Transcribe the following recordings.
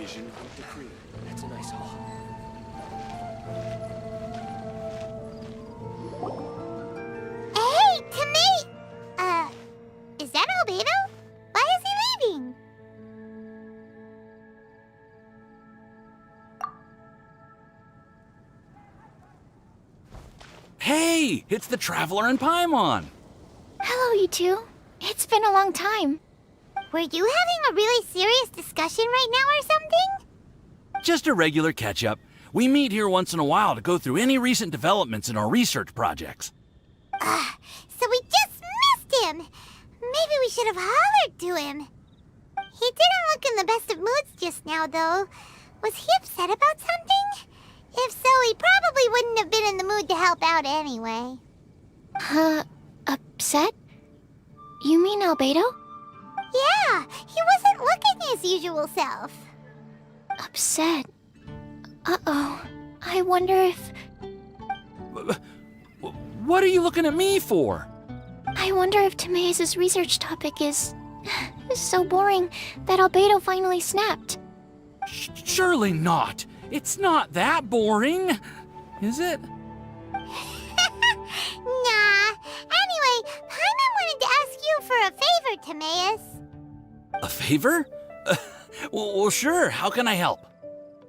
revision of decree. That's a nice haul. Hey, Tommy! Is that Albedo? Why is he leaving? Hey, it's the Traveler and Paimon. Hello, you two. It's been a long time. Were you having a really serious discussion right now or something? Just a regular catch-up. We meet here once in a while to go through any recent developments in our research projects. So we just missed him. Maybe we should have hollered to him. He didn't look in the best of moods just now, though. Was he upset about something? If so, he probably wouldn't have been in the mood to help out anyway. Upset? You mean Albedo? Yeah, he wasn't looking his usual self. Upset? Uh-oh. I wonder if... What are you looking at me for? I wonder if Timaeus' research topic is so boring that Albedo finally snapped. Surely not. It's not that boring, is it? Nah. Anyway, Paimon wanted to ask you for a favor, Timaeus. A favor? Well, sure. How can I help?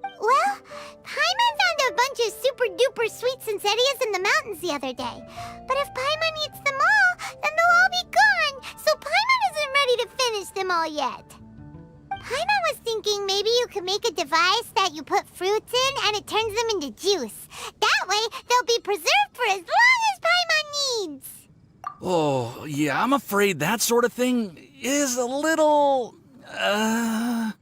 Well, Paimon found a bunch of super-duper sweet Sensetias in the mountains the other day. But if Paimon eats them all, then they'll all be gone, so Paimon isn't ready to finish them all yet. Paimon was thinking maybe you could make a device that you put fruits in and it turns them into juice. That way, they'll be preserved for as long as Paimon needs. Oh, yeah, I'm afraid that sort of thing is a little... Huh?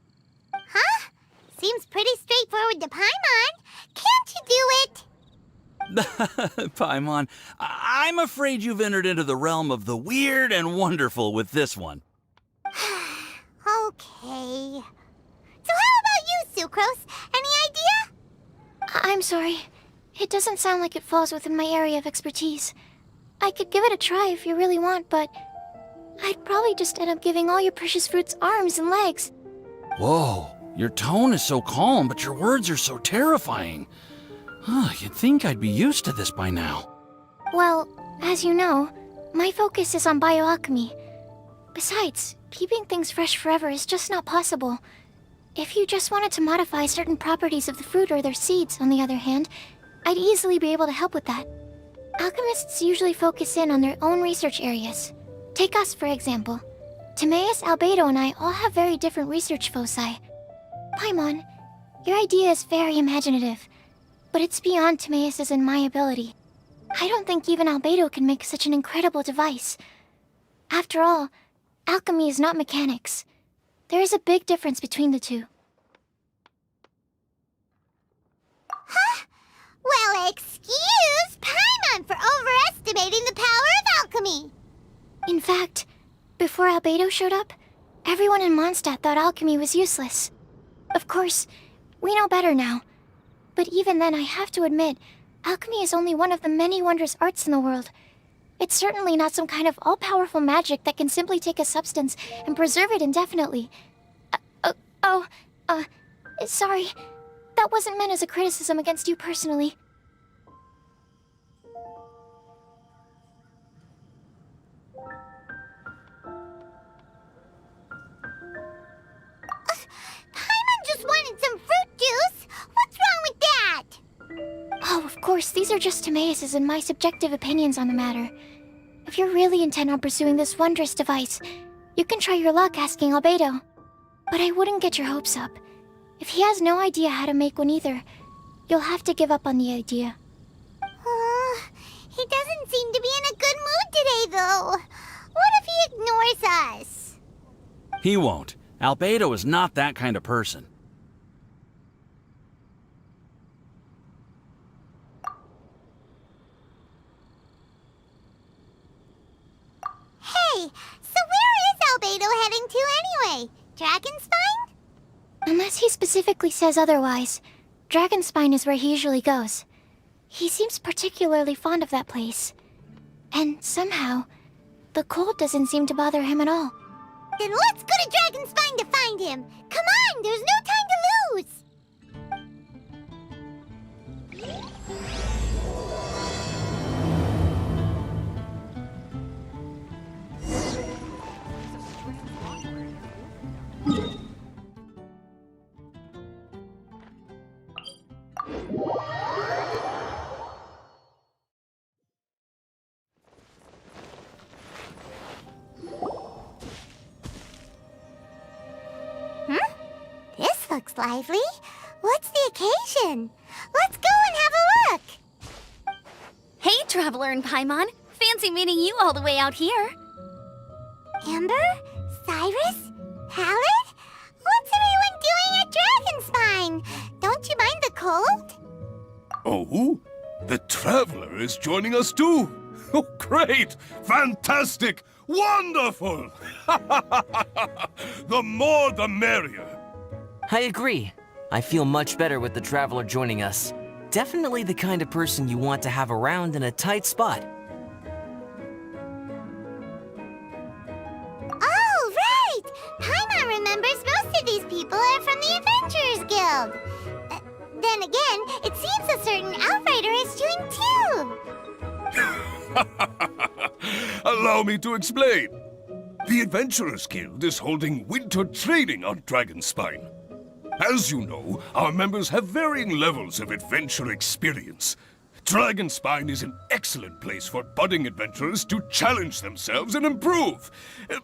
Seems pretty straightforward to Paimon. Can't you do it? Paimon, I'm afraid you've entered into the realm of the weird and wonderful with this one. Okay. So how about you, Sucrose? Any idea? I'm sorry. It doesn't sound like it falls within my area of expertise. I could give it a try if you really want, but I'd probably just end up giving all your precious fruits arms and legs. Whoa, your tone is so calm, but your words are so terrifying. You'd think I'd be used to this by now. Well, as you know, my focus is on bioalchemy. Besides, keeping things fresh forever is just not possible. If you just wanted to modify certain properties of the fruit or their seeds, on the other hand, I'd easily be able to help with that. Alchemists usually focus in on their own research areas. Take us, for example. Timaeus, Albedo, and I all have very different research foci. Paimon, your idea is very imaginative, but it's beyond Timaeus' and my ability. I don't think even Albedo can make such an incredible device. After all, alchemy is not mechanics. There is a big difference between the two. Huh? Well, excuse Paimon for overestimating the power of alchemy! In fact, before Albedo showed up, everyone in Mondstadt thought alchemy was useless. Of course, we know better now. But even then, I have to admit, alchemy is only one of the many wondrous arts in the world. It's certainly not some kind of all-powerful magic that can simply take a substance and preserve it indefinitely. Sorry. That wasn't meant as a criticism against you personally. Paimon just wanted some fruit juice! What's wrong with that? Oh, of course, these are just Timaeus' and my subjective opinions on the matter. If you're really intent on pursuing this wondrous device, you can try your luck asking Albedo. But I wouldn't get your hopes up. If he has no idea how to make one either, you'll have to give up on the idea. He doesn't seem to be in a good mood today, though. What if he ignores us? He won't. Albedo is not that kind of person. Hey, so where is Albedo heading to anyway? Dragonspine? Unless he specifically says otherwise, Dragonspine is where he usually goes. He seems particularly fond of that place. And somehow, the cold doesn't seem to bother him at all. Then let's go to Dragonspine to find him! Come on, there's no time to This looks lively. What's the occasion? Let's go and have a look! Hey, Traveler and Paimon. Fancy meeting you all the way out here. Amber? Cyrus? Halid? What's everyone doing at Dragonspine? Don't you mind the cold? Oh? The Traveler is joining us too! Oh, great! Fantastic! Wonderful! The more the merrier! I agree. I feel much better with the Traveler joining us. Definitely the kind of person you want to have around in a tight spot. Oh, right! Paimon remembers most of these people are from the Adventurers Guild. Then again, it seems a certain Outrider is doing too. Allow me to explain. The Adventurers Guild is holding winter training on Dragonspine. As you know, our members have varying levels of adventure experience. Dragonspine is an excellent place for budding adventurers to challenge themselves and improve,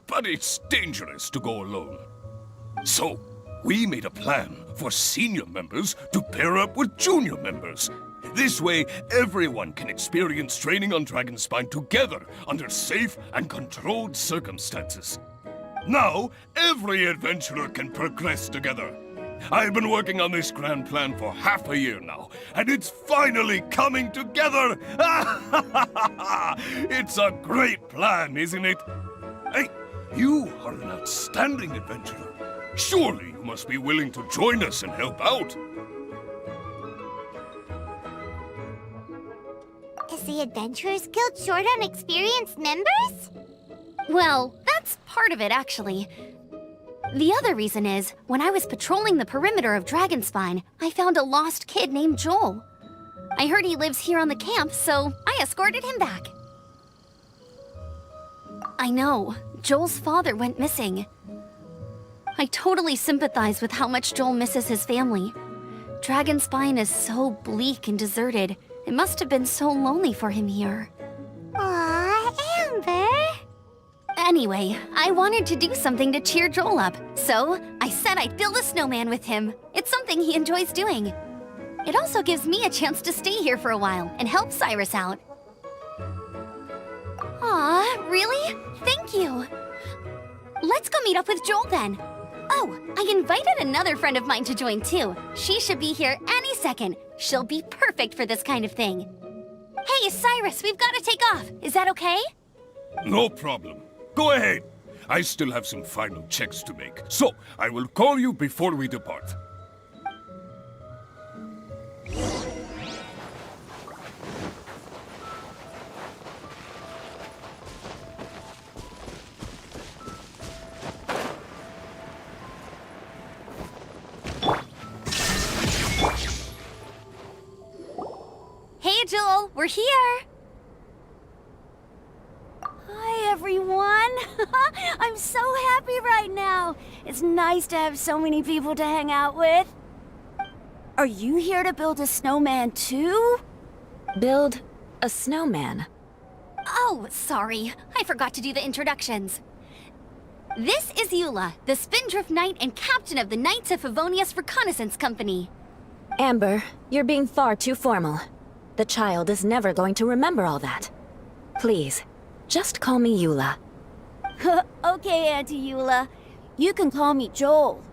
but it's dangerous to go alone. So, we made a plan for senior members to pair up with junior members. This way, everyone can experience training on Dragonspine together under safe and controlled circumstances. Now, every adventurer can progress together. I've been working on this grand plan for half a year now, and it's finally coming together! It's a great plan, isn't it? Hey, you are an outstanding adventurer. Surely you must be willing to join us and help out. Is the Adventurers Guild short on experienced members? Well, that's part of it, actually. The other reason is, when I was patrolling the perimeter of Dragonspine, I found a lost kid named Joel. I heard he lives here on the camp, so I escorted him back. I know, Joel's father went missing. I totally sympathize with how much Joel misses his family. Dragonspine is so bleak and deserted. It must have been so lonely for him here. Aw, Amber! Anyway, I wanted to do something to cheer Joel up, so I said I'd build a snowman with him. It's something he enjoys doing. It also gives me a chance to stay here for a while and help Cyrus out. Aw, really? Thank you. Let's go meet up with Joel then. Oh, I invited another friend of mine to join too. She should be here any second. She'll be perfect for this kind of thing. Hey, Cyrus, we've got to take off. Is that okay? No problem. Go ahead. I still have some final checks to make, so I will call you before we depart. Hey, Joel, we're here. Hi, everyone. I'm so happy right now. It's nice to have so many people to hang out with. Are you here to build a snowman too? Build a snowman? Oh, sorry. I forgot to do the introductions. This is Eula, the Spindrift Knight and captain of the Knights of Favonius Reconnaissance Company. Amber, you're being far too formal. The child is never going to remember all that. Please, just call me Eula. Okay, Auntie Eula. You can call me Joel.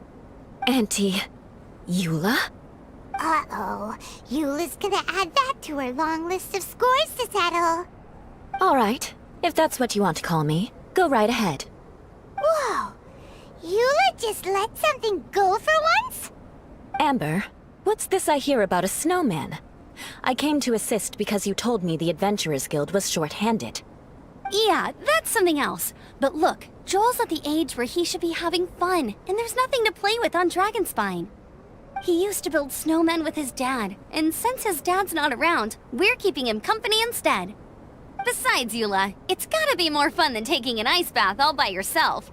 Auntie Eula? Uh-oh. Eula's gonna add that to her long list of scores to settle. All right, if that's what you want to call me, go right ahead. Whoa! Eula just let something go for once? Amber, what's this I hear about a snowman? I came to assist because you told me the Adventurers Guild was short-handed. Yeah, that's something else. But look, Joel's at the age where he should be having fun, and there's nothing to play with on Dragonspine. He used to build snowmen with his dad, and since his dad's not around, we're keeping him company instead. Besides, Eula, it's gotta be more fun than taking an ice bath all by yourself.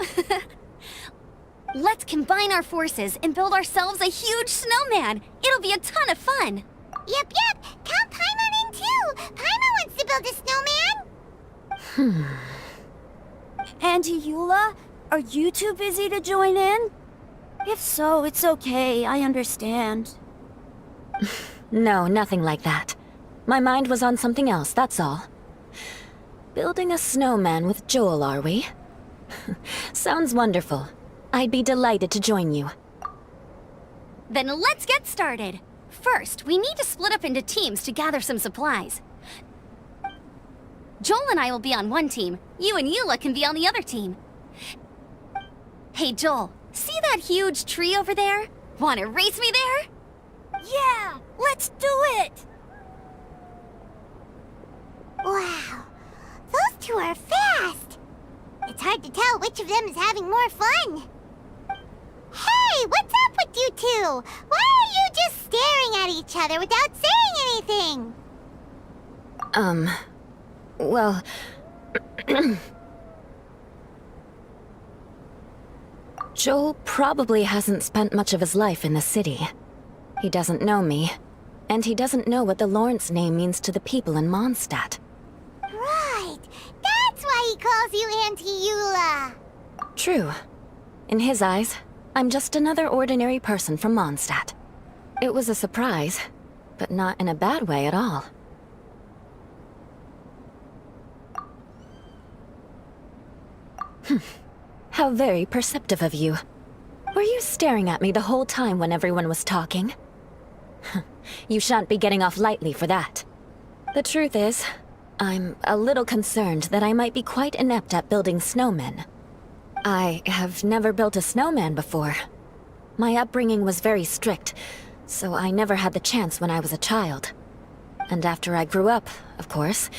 Let's combine our forces and build ourselves a huge snowman. It'll be a ton of fun. Yep. Count Paimon in too. Paimon wants to build a snowman. Auntie Eula, are you too busy to join in? If so, it's okay. I understand. No, nothing like that. My mind was on something else, that's all. Building a snowman with Joel, are we? Sounds wonderful. I'd be delighted to join you. Then let's get started. First, we need to split up into teams to gather some supplies. Joel and I will be on one team. You and Eula can be on the other team. Hey, Joel, see that huge tree over there? Wanna race me there? Yeah, let's do it! Wow, those two are fast. It's hard to tell which of them is having more fun. Hey, what's up with you two? Why are you just staring at each other without saying anything? Well... Joel probably hasn't spent much of his life in the city. He doesn't know me, and he doesn't know what the Lawrence name means to the people in Mondstadt. Right, that's why he calls you Auntie Eula. True. In his eyes, I'm just another ordinary person from Mondstadt. It was a surprise, but not in a bad way at all. How very perceptive of you. Were you staring at me the whole time when everyone was talking? You shan't be getting off lightly for that. The truth is, I'm a little concerned that I might be quite inept at building snowmen. I have never built a snowman before. My upbringing was very strict, so I never had the chance when I was a child. And after I grew up, of course,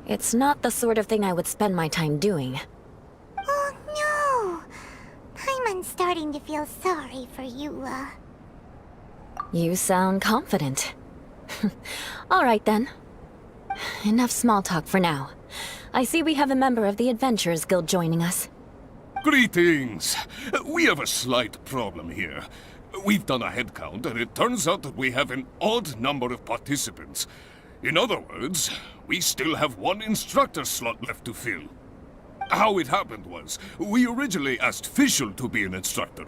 it's not the sort of thing I would spend my time doing. Oh no! Paimon's starting to feel sorry for Eula. You sound confident. All right then. Enough small talk for now. I see we have a member of the Adventurers Guild joining us. Greetings. We have a slight problem here. We've done a head count, and it turns out that we have an odd number of participants. In other words, we still have one instructor slot left to fill. How it happened was, we originally asked Fischl to be an instructor,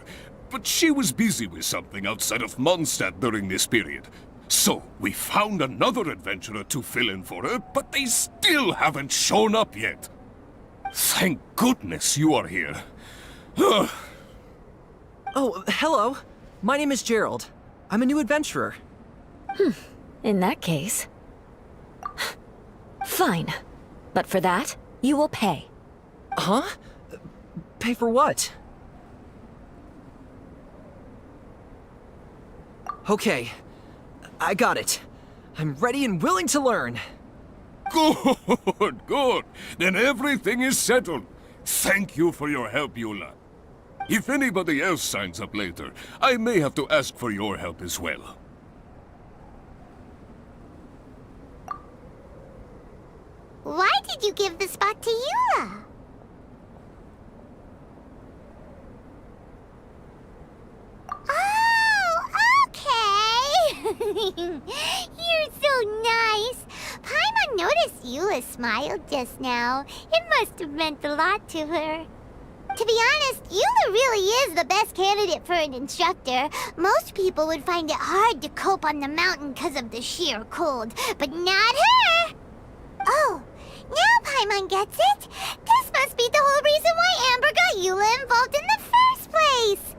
but she was busy with something outside of Mondstadt during this period. So, we found another adventurer to fill in for her, but they still haven't shown up yet. Thank goodness you are here. Oh, hello. My name is Gerald. I'm a new adventurer. In that case... Fine. But for that, you will pay. Huh? Pay for what? Okay. I got it. I'm ready and willing to learn. Good, good. Then everything is settled. Thank you for your help, Eula. If anybody else signs up later, I may have to ask for your help as well. Why did you give the spot to Eula? Oh, okay. You're so nice. Paimon noticed Eula smiled just now. It must have meant a lot to her. To be honest, Eula really is the best candidate for an instructor. Most people would find it hard to cope on the mountain because of the sheer cold, but not her! Oh, now Paimon gets it. This must be the whole reason why Amber got Eula involved in the first place.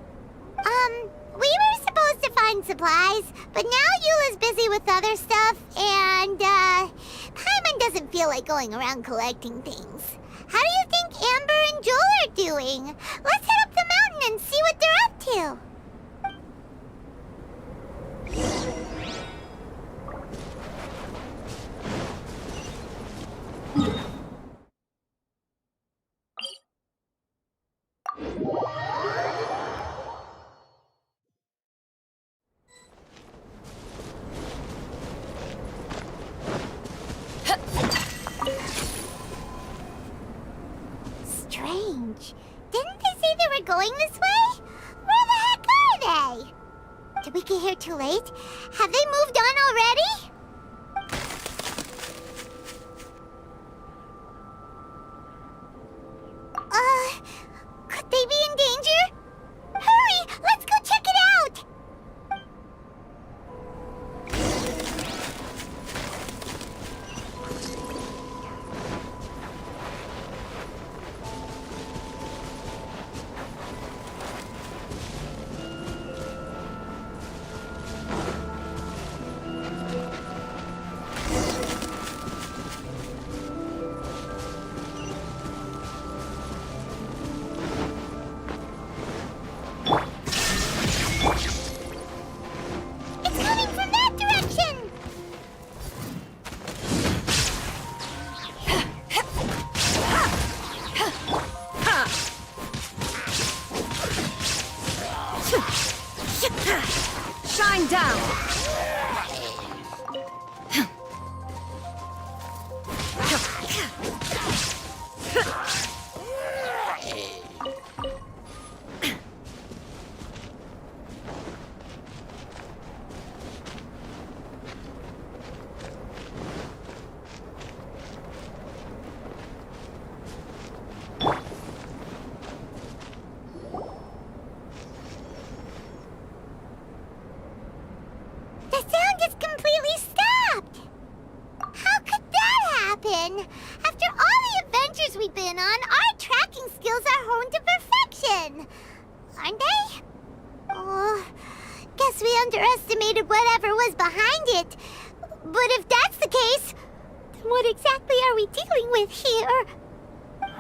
We were supposed to find supplies, but now Eula's busy with other stuff, and, Paimon doesn't feel like going around collecting things. How do you think Amber and Joel are doing? Let's head up the mountain and see what they're up to. Strange. Didn't they say they were going this way? Where the heck are they? Did we get here too late? Have they moved on already? Could they be in danger? Hurry! Let's go check Shine down! The sound is completely stopped! How could that happen? After all the adventures we've been on, our tracking skills are honed to perfection! Aren't they? Oh, guess we underestimated whatever was behind it. But if that's the case, then what exactly are we dealing with here?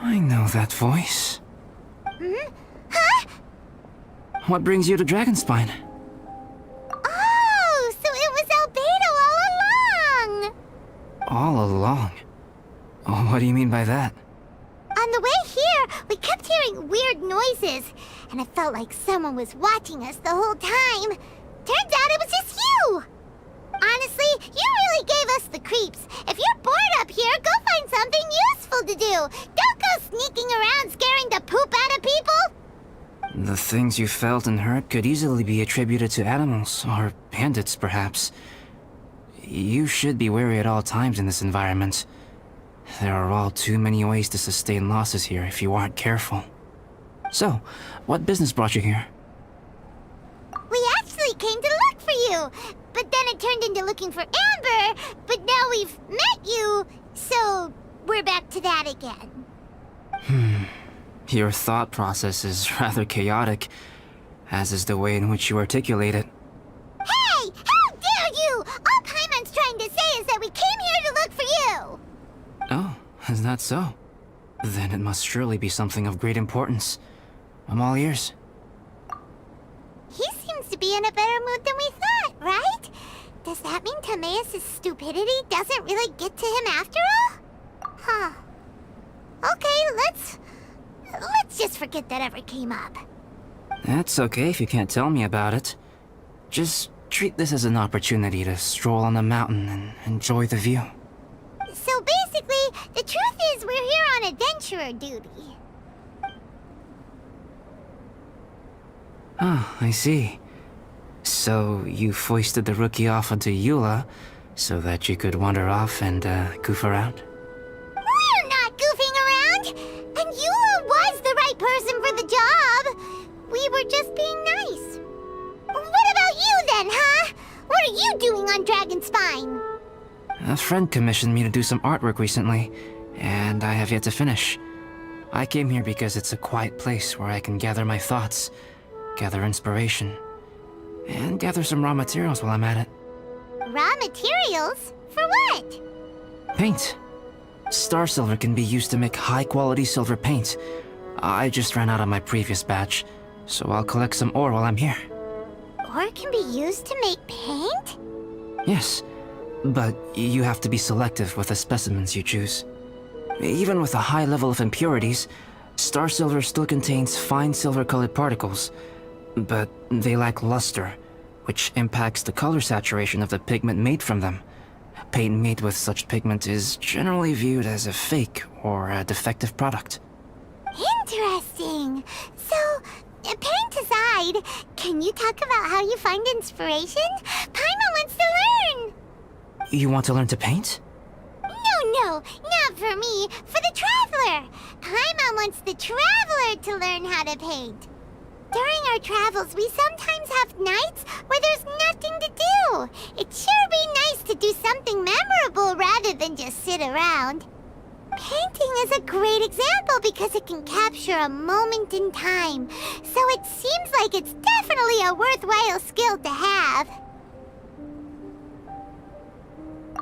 I know that voice. Hmm? Huh? What brings you to Dragonspine? Oh, so it was Albedo all along! All along? Oh, what do you mean by that? On the way here, we kept hearing weird noises, and it felt like someone was watching us the whole time. Turns out it was just you! Honestly, you really gave us the creeps. If you're bored up here, go find something useful to do. Don't go sneaking around scaring the poop out of people! The things you felt and heard could easily be attributed to animals, or bandits, perhaps. You should be wary at all times in this environment. There are all too many ways to sustain losses here if you aren't careful. So, what business brought you here? We actually came to look for you, but then it turned into looking for Amber, but now we've met you, so we're back to that again. Your thought process is rather chaotic, as is the way in which you articulate it. Hey! How dare you! All Paimon's trying to say is that we came here to look for you! Oh, is that so? Then it must surely be something of great importance. I'm all ears. He seems to be in a better mood than we thought, right? Does that mean Timaeus' stupidity doesn't really get to him after all? Huh. Okay, let's just forget that ever came up. That's okay if you can't tell me about it. Just treat this as an opportunity to stroll on the mountain and enjoy the view. So basically, the truth is we're here on adventurer duty. Ah, I see. So you foisted the rookie off onto Eula so that you could wander off and goof around? We're not goofing around! And Eula was the right person for the job! We were just being nice. What about you then, huh? What are you doing on Dragonspine? A friend commissioned me to do some artwork recently, and I have yet to finish. I came here because it's a quiet place where I can gather my thoughts, gather inspiration, and gather some raw materials while I'm at it. Raw materials? For what? Paint. Star silver can be used to make high-quality silver paint. I just ran out of my previous batch, so I'll collect some ore while I'm here. Ore can be used to make paint? Yes, but you have to be selective with the specimens you choose. Even with a high level of impurities, star silver still contains fine silver-colored particles, but they lack luster, which impacts the color saturation of the pigment made from them. Paint made with such pigment is generally viewed as a fake or a defective product. Interesting. So, paint aside, can you talk about how you find inspiration? Paimon wants to learn! You want to learn to paint? No, not for me. For the Traveler. Paimon wants the Traveler to learn how to paint. During our travels, we sometimes have nights where there's nothing to do. It'd sure be nice to do something memorable rather than just sit around. Painting is a great example because it can capture a moment in time. So it seems like it's definitely a worthwhile skill to have.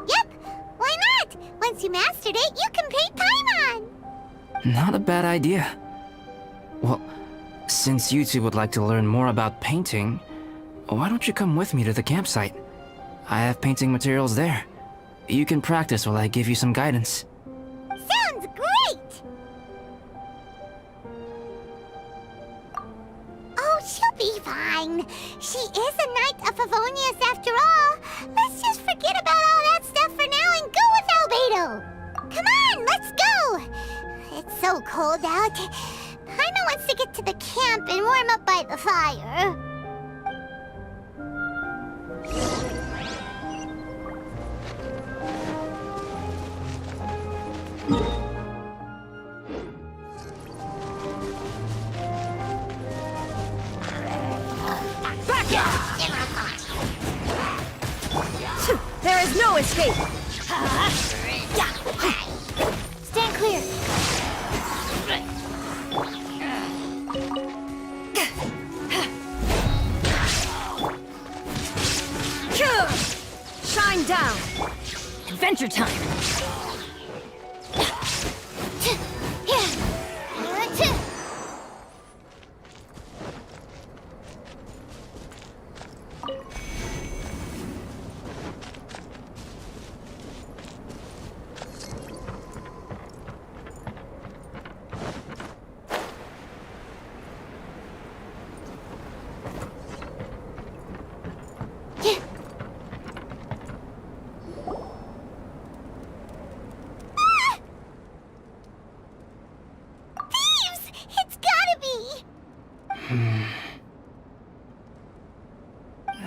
Yep, why not? Once you mastered it, you can paint Paimon. Not a bad idea. Well, since you two would like to learn more about painting, why don't you come with me to the campsite? I have painting materials there. You can practice while I give you some guidance. Sounds great! Oh, she'll be fine. fine. She is a Knight of Favonius after all. Let's just forget about all that stuff for now and go with Albedo. Come on, let's go. It's so cold out. Paimon wants to get to the camp and warm up by the fire. There is no escape! Stand clear. Shine down! Adventure time!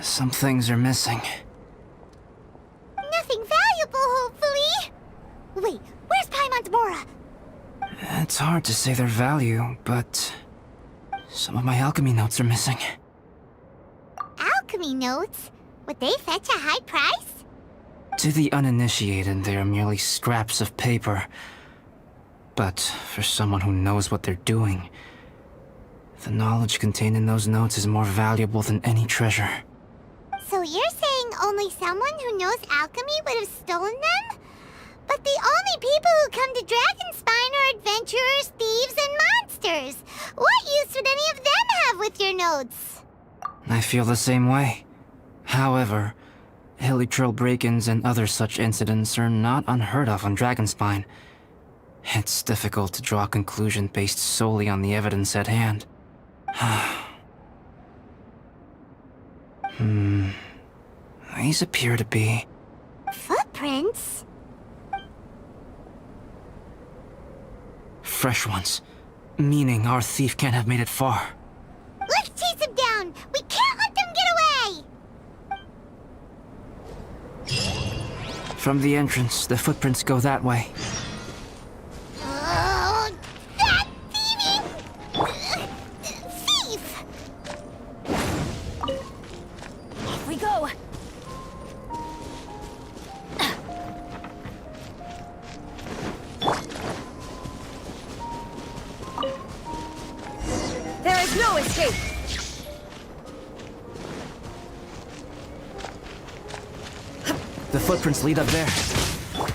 Some things are missing. Nothing valuable, hopefully. Wait, where's Paimon's Mora? It's hard to say their value, but some of my alchemy notes are missing. Alchemy notes? Would they fetch a high price? To the uninitiated, they are merely scraps of paper. But for someone who knows what they're doing, the knowledge contained in those notes is more valuable than any treasure. So you're saying only someone who knows alchemy would have stolen them? But the only people who come to Dragonspine are adventurers, thieves, and monsters. What use would any of them have with your notes? I feel the same way. However, hilly trail break-ins and other such incidents are not unheard of on Dragonspine. It's difficult to draw a conclusion based solely on the evidence at hand. These appear to be... Footprints? fresh ones. Meaning our thief can't have made it far. Let's chase him down! We can't let them get away! From the entrance, the footprints go that way. Oh, that thieving... thief! Off we go! There is no escape! The footprints lead up there. Oh,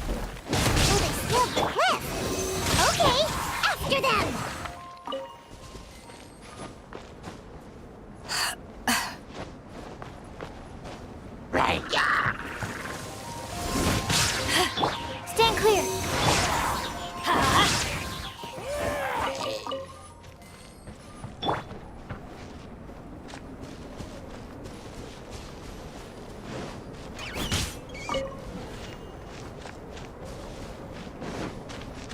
they scaled the cliff! Okay, after them! Stand clear.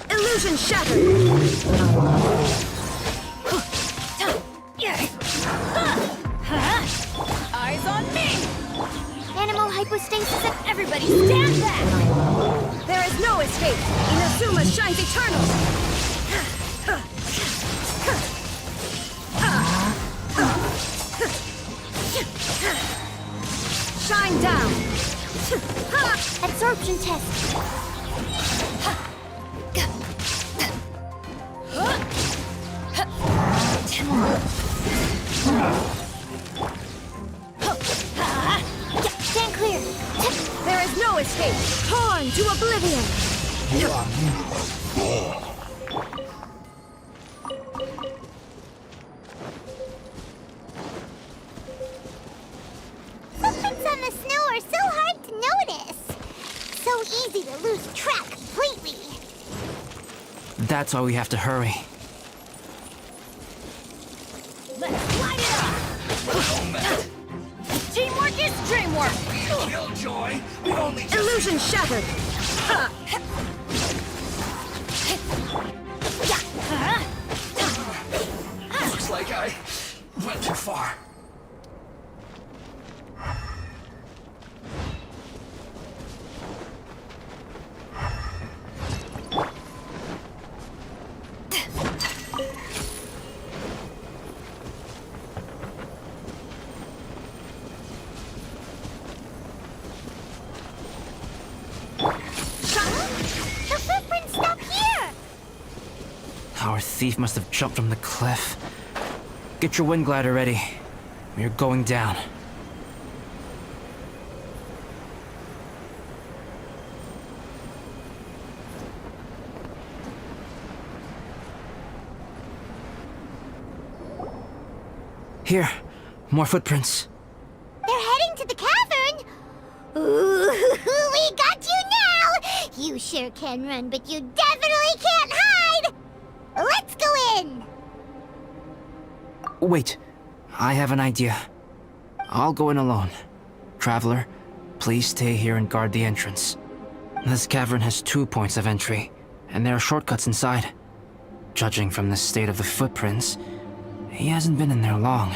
Illusion shattered! Eyes on me! Animal hypostasis and Everybody stand back! There is no escape! Inazuma shines eternal! Shine down! absorption test. Stand clear. There is no escape! Torn to oblivion! Footprints on the snow are so hard to notice. So easy to lose track completely. That's why we have to hurry. Let's light it up! Dream work! Killjoy! We've only just... Illusion shattered! Looks like I went too far. The footprints stop here! Our thief must have jumped from the cliff. Get your wind glider ready. We're going down. Here, more footprints. They're heading to the cavern! Ooh, we got you now! You sure can run, but you definitely can't hide! Let's go in! Wait, I have an idea. I'll go in alone. Traveler, please stay here and guard the entrance. This cavern has 2 points of entry, and there are shortcuts inside. Judging from the state of the footprints, he hasn't been in there long.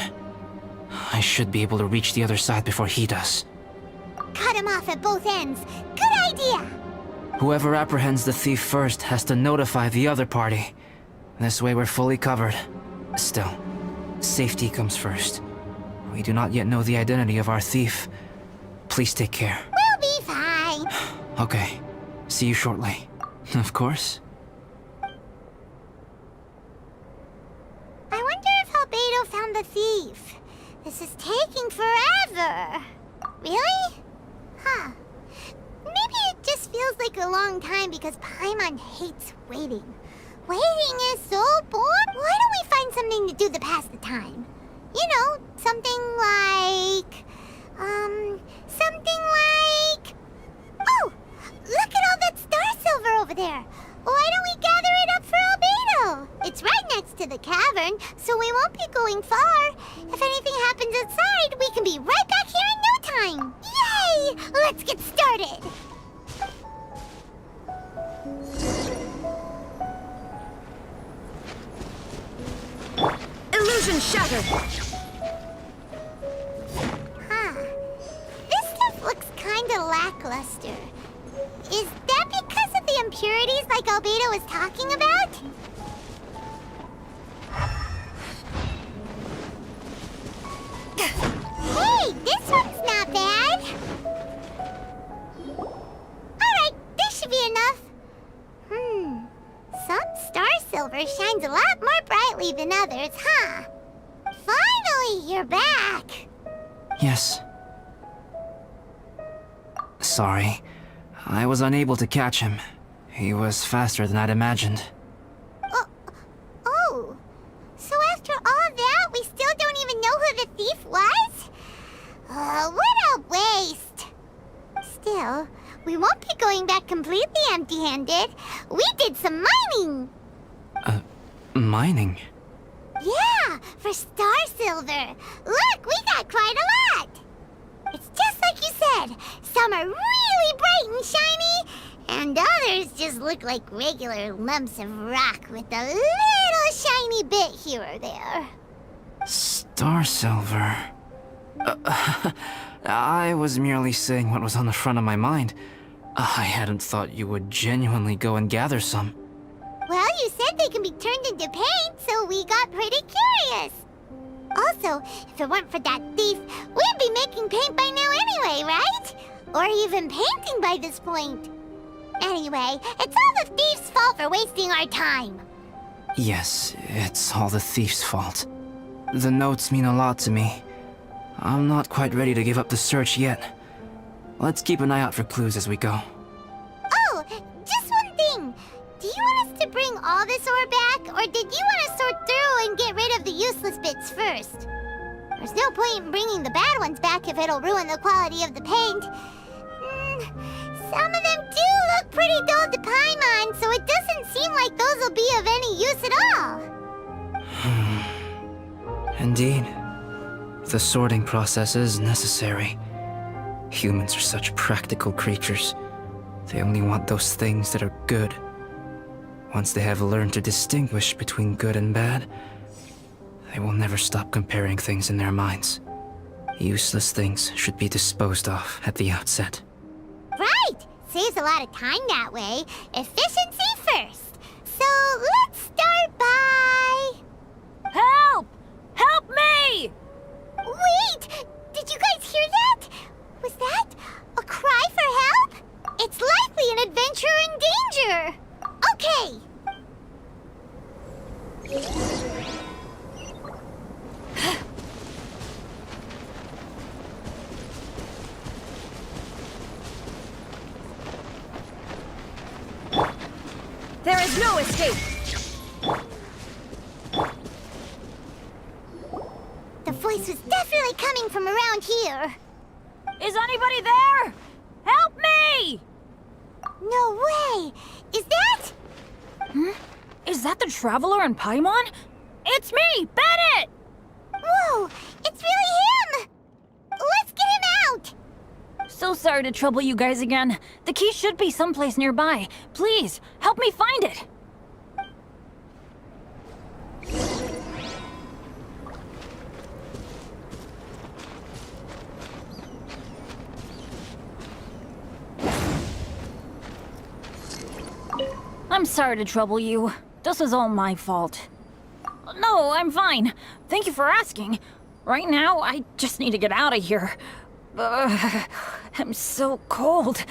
I should be able to reach the other side before he does. Cut him off at both ends. Good idea! Whoever apprehends the thief first has to notify the other party. This way we're fully covered. Still, safety comes first. We do not yet know the identity of our thief. Please take care. We'll be fine. Okay. See you shortly. Of course. I wonder if Albedo found the thief. This is taking forever. Really? Huh. Maybe it just feels like a long time because Paimon hates waiting. Waiting is so boring. Why don't we find something to do to pass the time? You know, something like... Oh! Look at all that star silver over there! Why don't we gather it up for Albedo? It's right next to the cavern, so we won't be going far. If anything happens outside, we can be right back here in no time. Yay! Let's get started! Illusion shattered! Huh. This stuff looks kinda lackluster. Is that because of the impurities like Albedo was talking about? Hey, this one's not bad! Alright, this should be enough. Some star silver shines a lot more brightly than others, huh? Finally, you're back! Yes. Sorry. I was unable to catch him. He was faster than I'd imagined. Oh, so after all that, we still don't even know who the thief was? What a waste! Still, we won't be going back completely empty-handed. We did some mining! Mining? Yeah, for star silver. Look, we got quite a lot! It's just like you said. Some are really bright and shiny, and others just look like regular lumps of rock with a little shiny bit here or there. Star silver. I was merely saying what was on the front of my mind. I hadn't thought you would genuinely go and gather some. Well, you said they can be turned into paint, so we got pretty curious. Also, if it weren't for that thief, we'd be making paint by now anyway, right? Or even painting by this point. Anyway, it's all the thief's fault for wasting our time. Yes, it's all the thief's fault. The notes mean a lot to me. I'm not quite ready to give up the search yet. Let's keep an eye out for clues as we go. Oh, just one thing. Do you want us to bring all this ore back, or did you want to sort through and get rid of the useless bits first? There's no point in bringing the bad ones back if it'll ruin the quality of the paint. Some of them do look pretty dull to Paimon, so it doesn't seem like those will be of any use at all. Indeed. The sorting process is necessary. Humans are such practical creatures. They only want those things that are good. Once they have learned to distinguish between good and bad, they will never stop comparing things in their minds. Useless things should be disposed of at the outset. Right! Saves a lot of time that way. Efficiency first. So let's start by... Help! Help me! Wait! Did you guys hear that? Was that a cry for help? It's likely an adventurer in danger. Okay. There is no escape! The voice was definitely coming from around here. Is anybody there? Help me! No way! Is that... Is that the Traveler and Paimon? It's me, Bennett! Whoa! It's really him! Let's get him out! So sorry to trouble you guys again. The key should be someplace nearby. Please, help me find it. I'm sorry to trouble you. This is all my fault. No, I'm fine. Thank you for asking. Right now, I just need to get out of here. I'm so cold.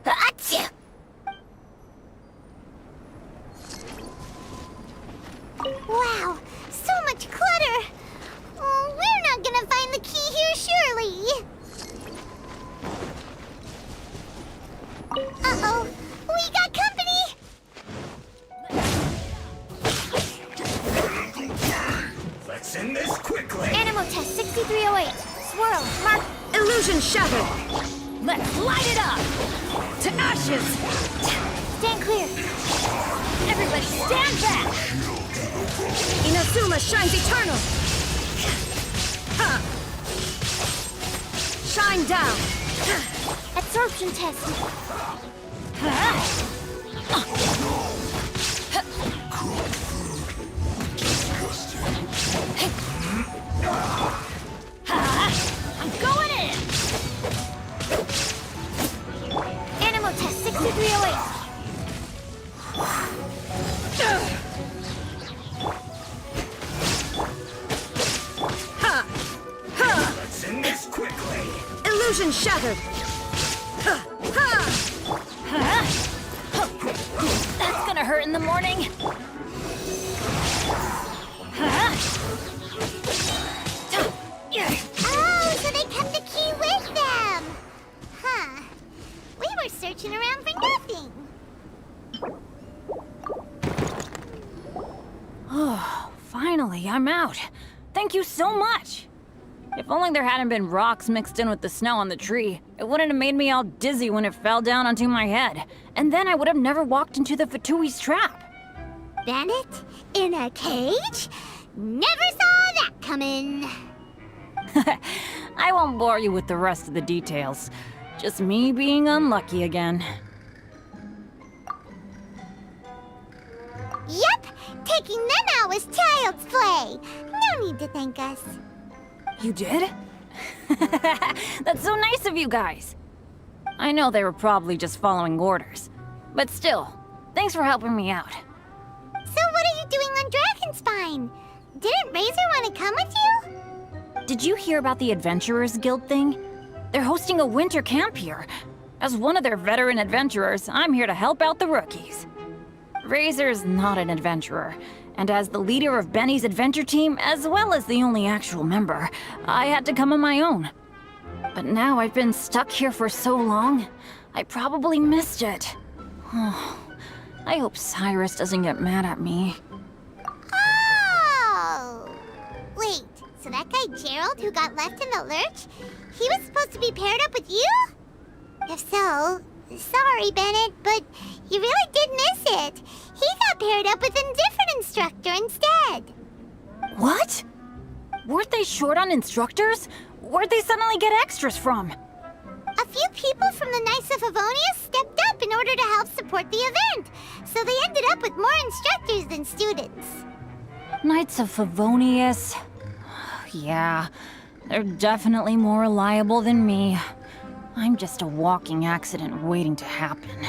Achoo! Wow, so much clutter! Oh, we're not gonna find the key here, surely! Uh-oh, we got company! Let's end this quickly! Animal test 6308. Swirl, mark. Illusion shattered! Let's light it up! To ashes! Stand clear. Everybody stand back! Inazuma shines eternal! Ha! Shine down! Absorption test. I'm going in! Animal test 6308. Ha! Ha! Let's end this quickly! Illusion shattered! Ha! Ha! Ha! That's gonna hurt in the morning. Ha! Oh, so they kept the key with them! Huh. We were searching around for nothing. Oh, finally, I'm out. Thank you so much. If only there hadn't been rocks mixed in with the snow on the tree, it wouldn't have made me all dizzy when it fell down onto my head. And then I would have never walked into the Fatui's trap. Bennett? In a cage? Never saw that coming. I won't bore you with the rest of the details. Just me being unlucky again. Yep, taking them out was child's play. No need to thank us. You did? That's so nice of you guys. I know they were probably just following orders. But still, thanks for helping me out. So what are you doing on Dragonspine? Didn't Razor want to come with you? Did you hear about the Adventurers Guild thing? They're hosting a winter camp here. As one of their veteran adventurers, I'm here to help out the rookies. Razor's not an adventurer, and as the leader of Benny's adventure team, as well as the only actual member, I had to come on my own. But now I've been stuck here for so long, I probably missed it. Oh, I hope Cyrus doesn't get mad at me. Oh! Wait, so that guy Gerald who got left in the lurch, he was supposed to be paired up with you? If so, sorry, Bennett, but you really did miss it. He got paired up with a different instructor instead. What? Weren't they short on instructors? Where'd they suddenly get extras from? A few people from the Knights of Favonius stepped up in order to help support the event, so they ended up with more instructors than students. Knights of Favonius. Yeah, they're definitely more reliable than me. I'm just a walking accident waiting to happen.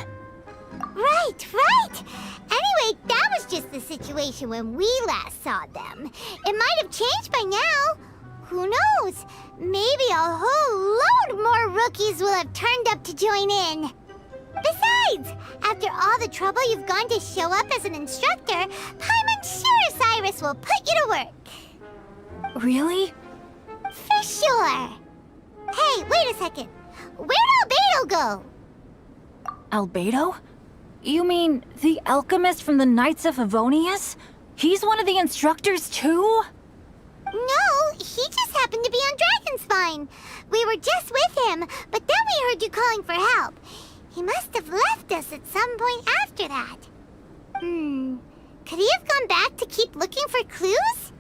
Right, right! Anyway, that was just the situation when we last saw them. It might have changed by now. Who knows? Maybe a whole load more rookies will have turned up to join in. Besides, after all the trouble you've gone to show up as an instructor, I'm sure Cyrus will put you to work. Really? For sure. Hey, wait a second. Where'd Albedo go? Albedo? You mean the alchemist from the Knights of Favonius? He's one of the instructors too? No, he just happened to be on Dragonspine. We were just with him, but then we heard you calling for help. He must have left us at some point after that. Could he have gone back to keep looking for clues?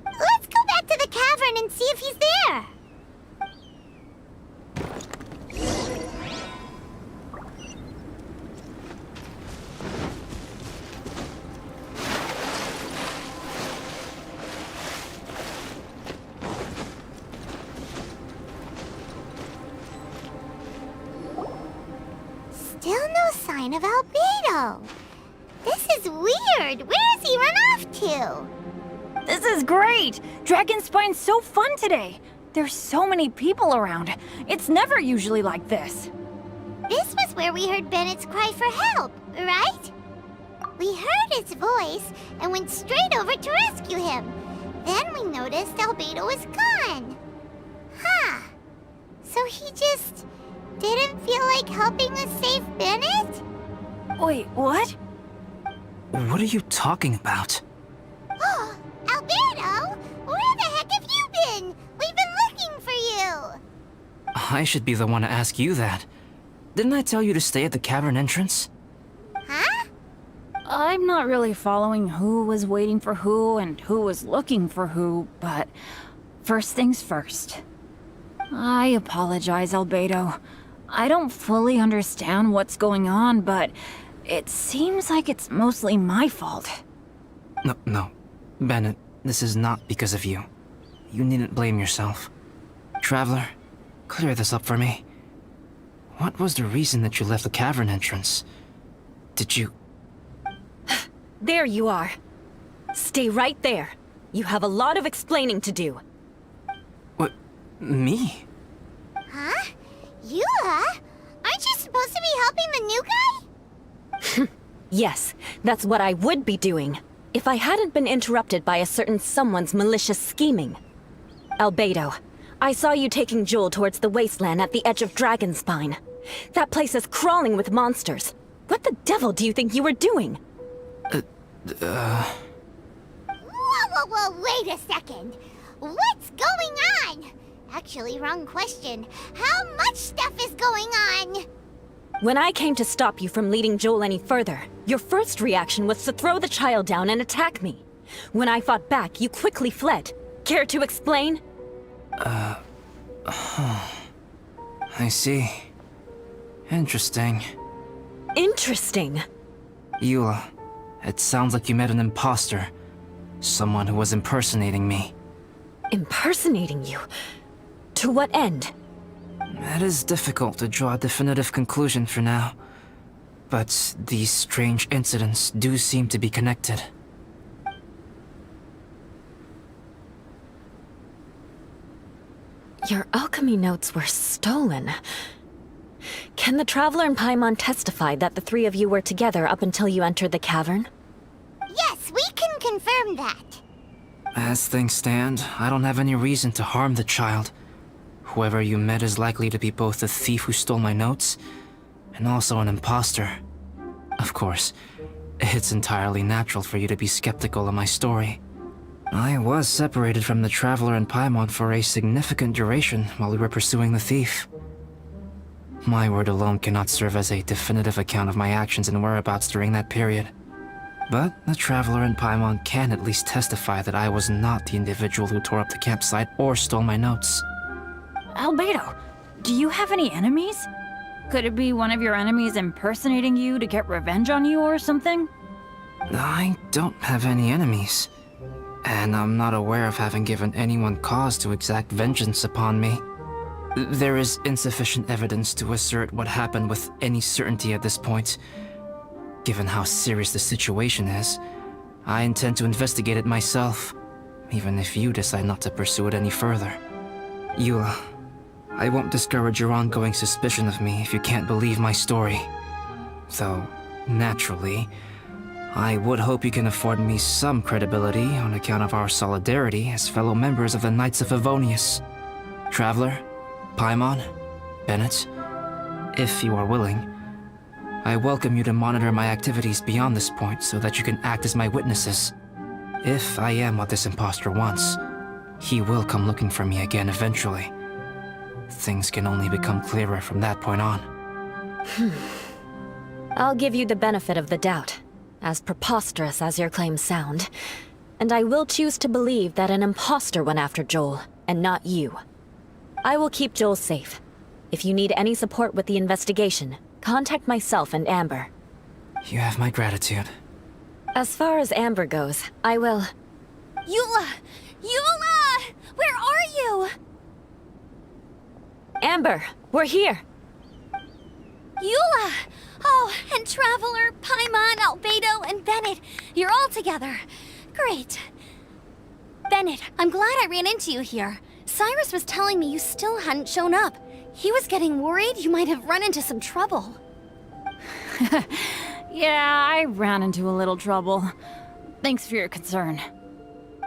Let's go back to the cavern and see if he's there. Still no sign of Albedo. This is weird. Where has he run off to? This is great! Dragonspine's so fun today! There's so many people around. It's never usually like this. This was where we heard Bennett's cry for help, right? We heard his voice and went straight over to rescue him. Then we noticed Albedo was gone. Huh. So he just didn't feel like helping us save Bennett? Wait, what? What are you talking about? Oh, Albedo! Where the heck have you been? We've been looking for you! I should be the one to ask you that. Didn't I tell you to stay at the cavern entrance? Huh? I'm not really following who was waiting for who and who was looking for who, but first things first. I apologize, Albedo. I don't fully understand what's going on, but it seems like it's mostly my fault. No. Bennett, this is not because of you. You needn't blame yourself. Traveler, clear this up for me. What was the reason that you left the cavern entrance? Did you... There you are. Stay right there. You have a lot of explaining to do. What? Me? Huh? Eula? Aren't you supposed to be helping the new guy? Yes, that's what I would be doing, if I hadn't been interrupted by a certain someone's malicious scheming. Albedo, I saw you taking Jewel towards the wasteland at the edge of Dragonspine. That place is crawling with monsters. What the devil do you think you were doing? Whoa, wait a second. What's going on? Actually, wrong question. How much stuff is going on? When I came to stop you from leading Joel any further, your first reaction was to throw the child down and attack me. When I fought back, you quickly fled. Care to explain? I see. Interesting. Interesting. Eula, it sounds like you met an imposter. Someone who was impersonating me. Impersonating you? To what end? It is difficult to draw a definitive conclusion for now. But these strange incidents do seem to be connected. Your alchemy notes were stolen. Can the Traveler and Paimon testify that the three of you were together up until you entered the cavern? Yes, we can confirm that. As things stand, I don't have any reason to harm the child. Whoever you met is likely to be both the thief who stole my notes, and also an imposter. Of course, it's entirely natural for you to be skeptical of my story. I was separated from the Traveler and Paimon for a significant duration while we were pursuing the thief. My word alone cannot serve as a definitive account of my actions and whereabouts during that period. But the Traveler and Paimon can at least testify that I was not the individual who tore up the campsite or stole my notes. Albedo, Do you have any enemies? Could it be one of your enemies impersonating you to get revenge on you or something? I don't have any enemies. And I'm not aware of having given anyone cause to exact vengeance upon me. There is insufficient evidence to assert what happened with any certainty at this point. Given how serious the situation is, I intend to investigate it myself, even if you decide not to pursue it any further. Eula, I won't discourage your ongoing suspicion of me if you can't believe my story. Though, naturally, I would hope you can afford me some credibility on account of our solidarity as fellow members of the Knights of Favonius. Traveler, Paimon, Bennett, if you are willing, I welcome you to monitor my activities beyond this point so that you can act as my witnesses. If I am what this impostor wants, he will come looking for me again eventually. Things can only become clearer from that point on. I'll give you the benefit of the doubt, as preposterous as your claims sound. And I will choose to believe that an impostor went after Joel, and not you. I will keep Joel safe. If you need any support with the investigation, contact myself and Amber. You have my gratitude. As far as Amber goes, I will... Eula! Eula! Where are you? Amber, we're here! Eula! Oh, and Traveler, Paimon, Albedo, and Bennett. You're all together. Great. Bennett, I'm glad I ran into you here. Cyrus was telling me you still hadn't shown up. He was getting worried you might have run into some trouble. Yeah, I ran into a little trouble. Thanks for your concern.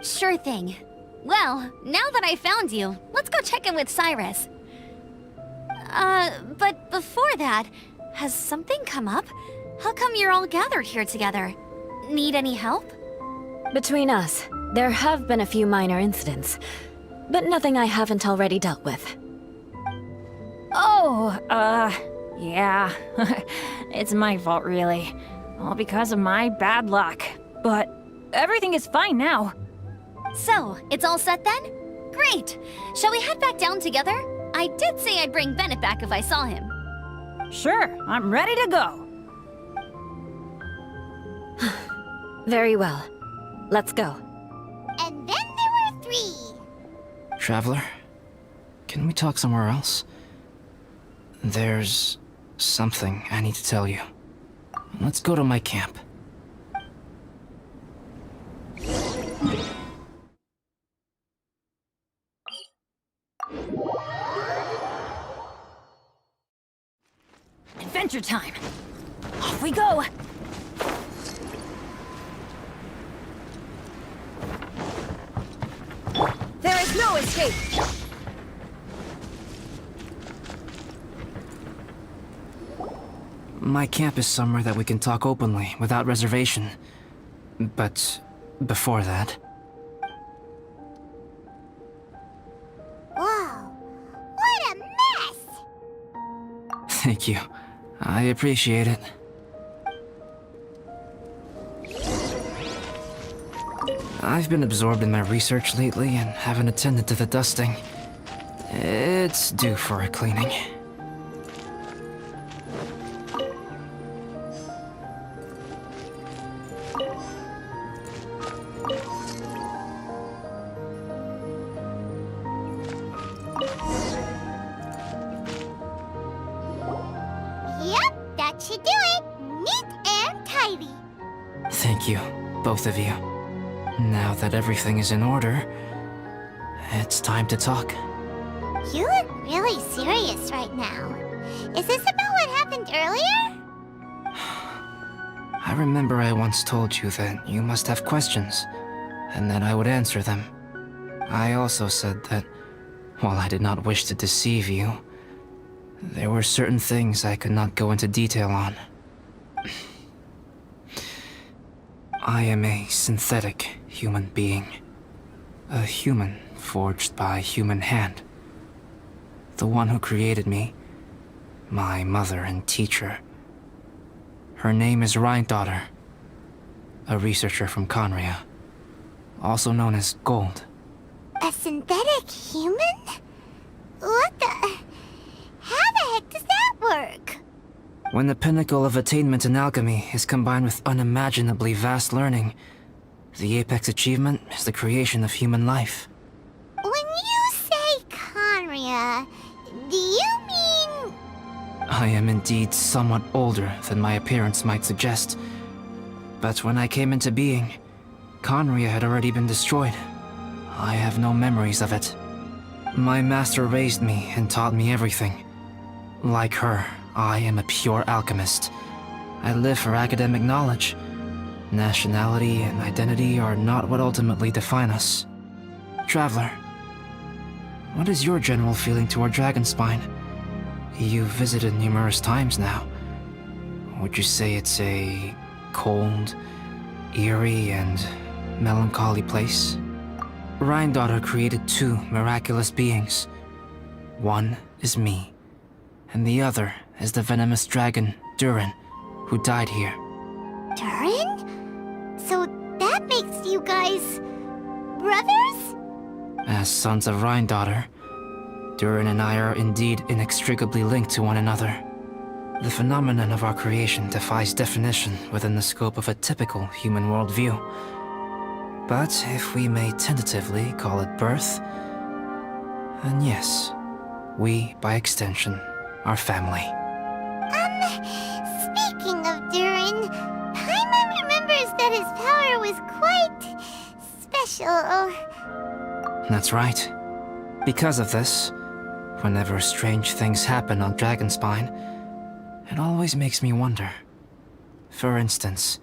Sure thing. Well, now that I found you, let's go check in with Cyrus. But before that, has something come up? How come you're all gathered here together? Need any help? Between us, there have been a few minor incidents, but nothing I haven't already dealt with. Oh, yeah. It's my fault, really. All because of my bad luck. But everything is fine now. So, it's all set then? Great! Shall we head back down together? I did say I'd bring Bennett back if I saw him. Sure, I'm ready to go. Very well. Let's go. And then there were 3. Traveler, can we talk somewhere else? There's something I need to tell you. Let's go to my camp. Adventure time! Off we go! There is no escape! My camp is somewhere that we can talk openly, without reservation. But before that... Whoa, what a mess! Thank you. I appreciate it. I've been absorbed in my research lately and haven't attended to the dusting. It's due for a cleaning. Yep, that should do it. Neat and tidy. Thank you, both of you. Now that everything is in order, it's time to talk. You look really serious right now. Is this about what happened earlier? I remember I once told you that you must have questions, and that I would answer them. I also said that, while I did not wish to deceive you, there were certain things I could not go into detail on. I am a synthetic human being. A human forged by human hand. The one who created me, my mother and teacher. Her name is Rhine-daughter, a researcher from Conria, also known as Gold. A synthetic human? What the... When the pinnacle of attainment in alchemy is combined with unimaginably vast learning, the apex achievement is the creation of human life. When you say Conria, do you mean... I am indeed somewhat older than my appearance might suggest. But when I came into being, Conria had already been destroyed. I have no memories of it. My master raised me and taught me everything. Like her, I am a pure alchemist. I live for academic knowledge. Nationality and identity are not what ultimately define us. Traveler, what is your general feeling toward Dragonspine? You've visited numerous times now. Would you say it's a cold, eerie, and melancholy place? Rhine-daughter created two miraculous beings. One is me, and the other is the venomous dragon, Durin, who died here. Durin? So that makes you guys... brothers? As sons of Rhine-daughter, Durin and I are indeed inextricably linked to one another. The phenomenon of our creation defies definition within the scope of a typical human worldview. But if we may tentatively call it birth, then yes, we, by extension, are family. Speaking of Durin, Paimon remembers that his power was quite... special. That's right. Because of this, whenever strange things happen on Dragonspine, it always makes me wonder. For instance,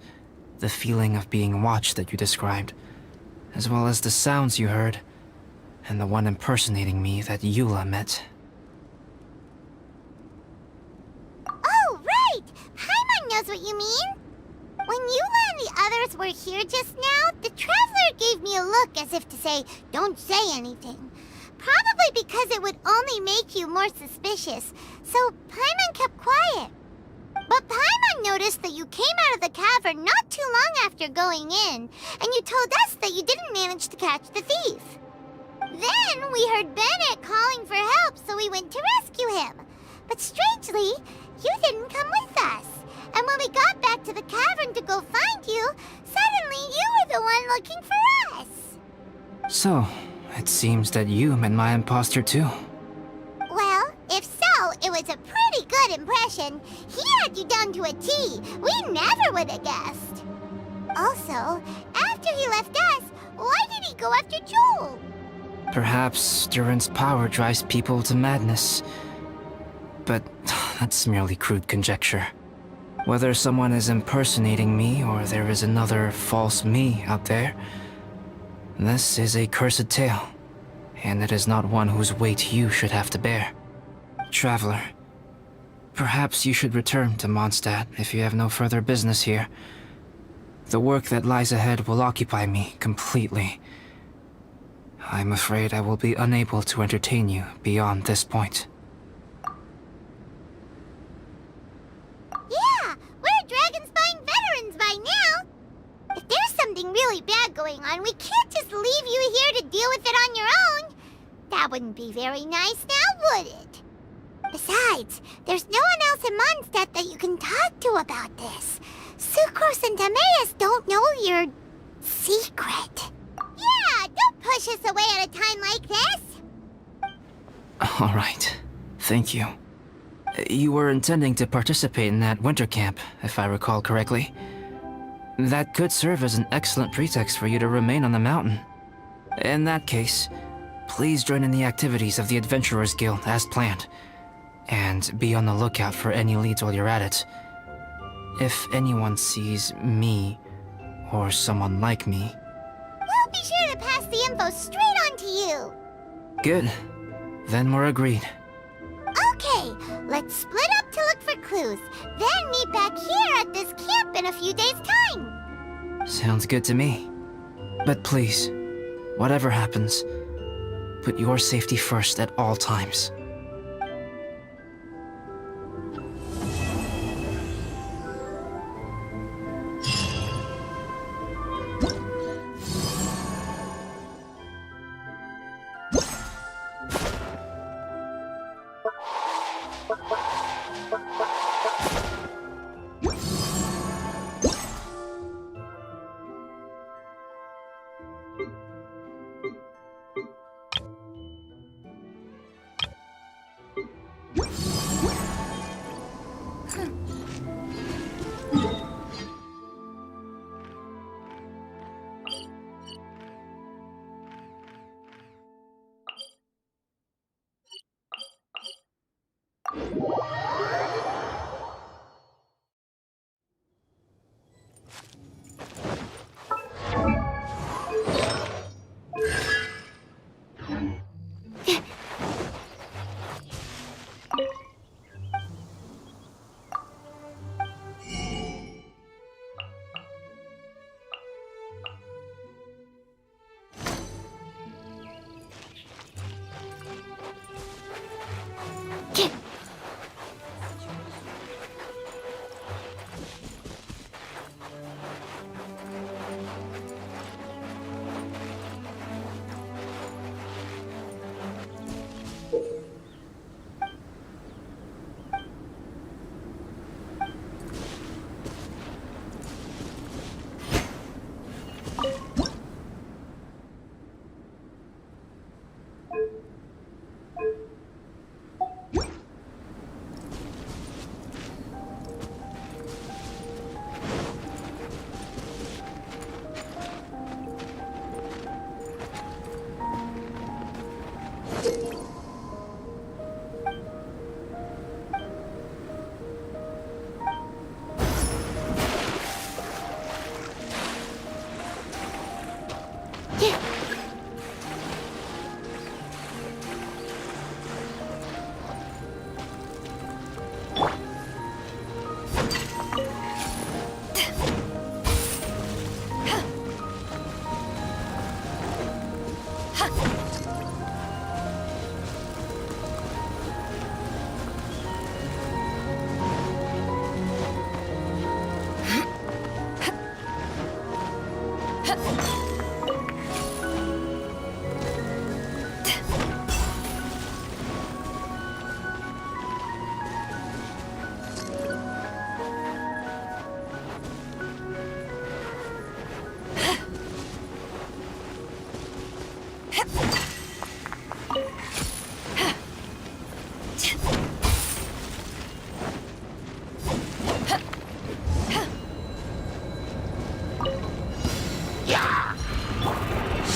the feeling of being watched that you described, as well as the sounds you heard, and the one impersonating me that Eula met. Oh, right! Paimon knows what you mean! When Eula and the others were here just now, the Traveler gave me a look as if to say, don't say anything. Probably because it would only make you more suspicious, so Paimon kept quiet. But Paimon noticed that you came out of the cavern not too long after going in, and you told us that you didn't manage to catch the thief. Then we heard Bennett calling for help, so we went to rescue him. But strangely, you didn't come with us. And when we got back to the cavern to go find you, suddenly you were the one looking for us. So, it seems that you met my imposter too. Well, if so, it was a pretty good impression. He had you down to a T. We never would have guessed. Also, after he left us, why did he go after Joel? Perhaps Durin's power drives people to madness. But that's merely crude conjecture. Whether someone is impersonating me or there is another false me out there, this is a cursed tale, and it is not one whose weight you should have to bear. Traveler, perhaps you should return to Mondstadt if you have no further business here. The work that lies ahead will occupy me completely. I'm afraid I will be unable to entertain you beyond this point. Yeah, we're Dragonspine veterans by now. If there's something really bad going on, we can't just leave you here to deal with it on your own. That wouldn't be very nice now, would it? Besides, there's no one else in Mondstadt that you can talk to about this. Sucrose and Timaeus don't know your secret. Yeah, don't push us away at a time like this. All right. Thank you. You were intending to participate in that winter camp, if I recall correctly. That could serve as an excellent pretext for you to remain on the mountain. In that case, please join in the activities of the Adventurers Guild as planned. And be on the lookout for any leads while you're at it. If anyone sees me, or someone like me... We'll be sure to pass the info straight on to you. Good. Then we're agreed. Okay, let's split up to look for clues, then meet back here at this camp in a few days' time. Sounds good to me. But please, whatever happens, put your safety first at all times.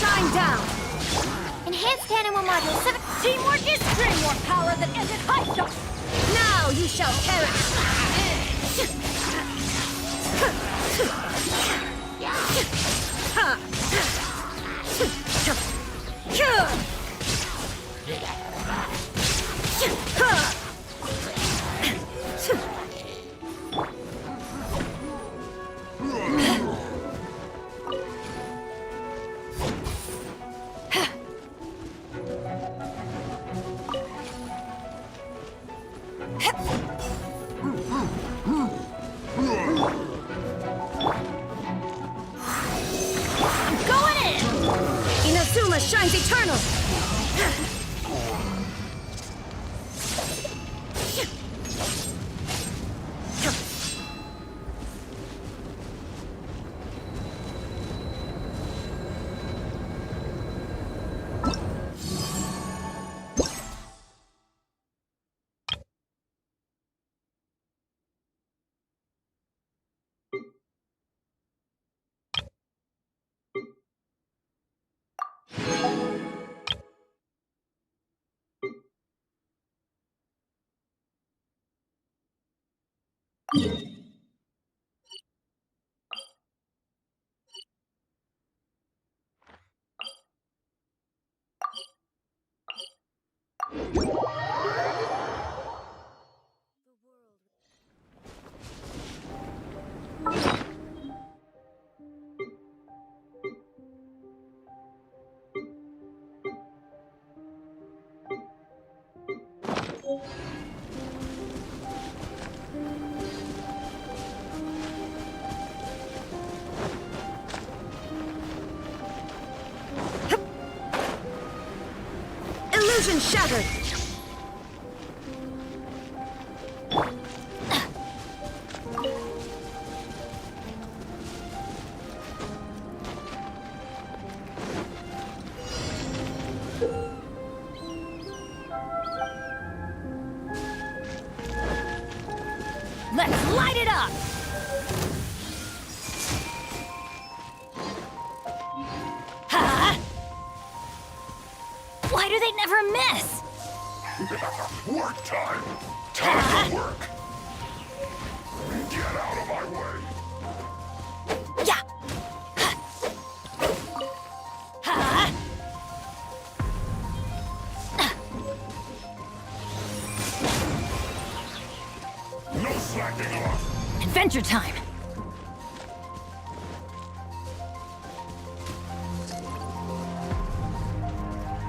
Shine down! Enhanced animal module 7. Teamwork is dreamwork power that ended high jump! Now you shall Inazuma shines eternal! Illusion shattered! Let's light it up! Huh? Why do they never miss? Work time! Time Adventure time!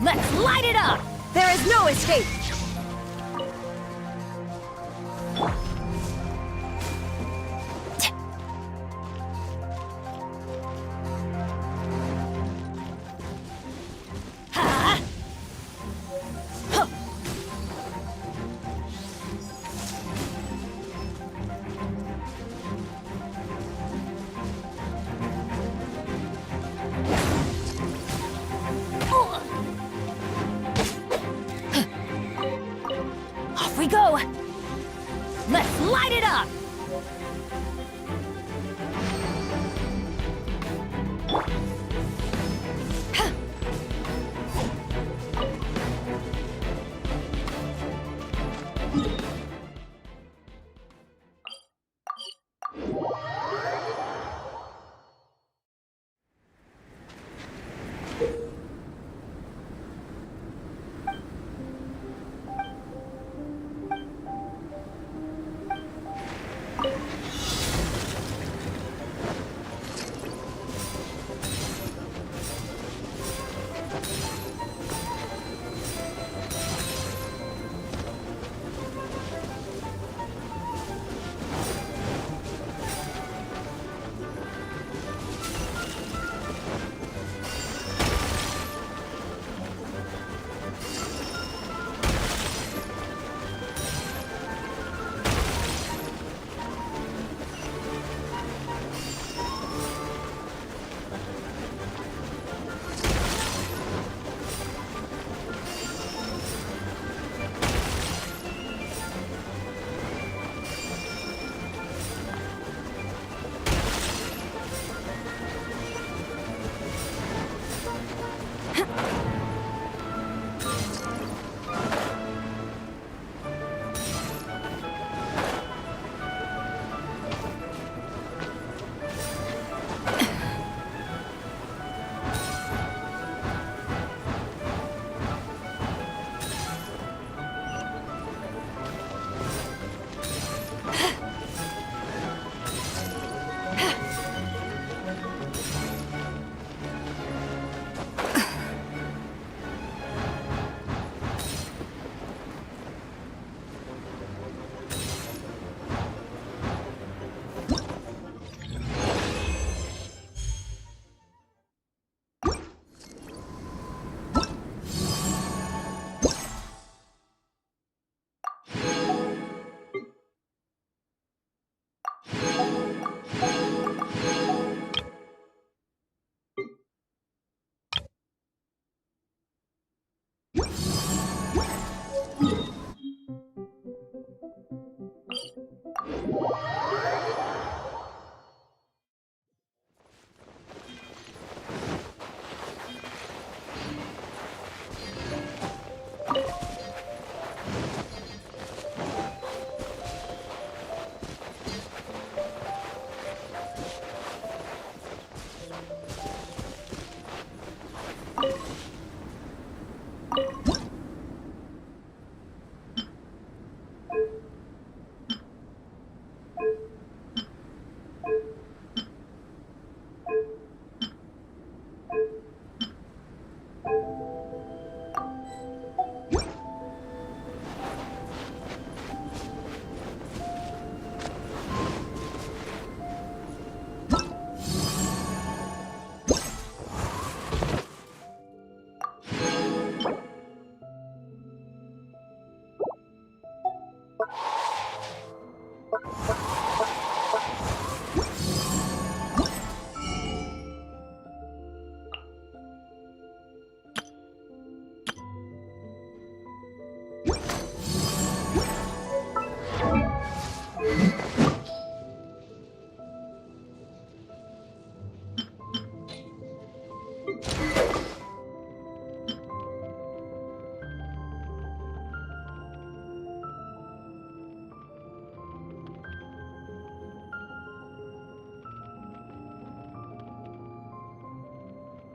Let's light it up! There is no escape! Off we go! Let's light it up!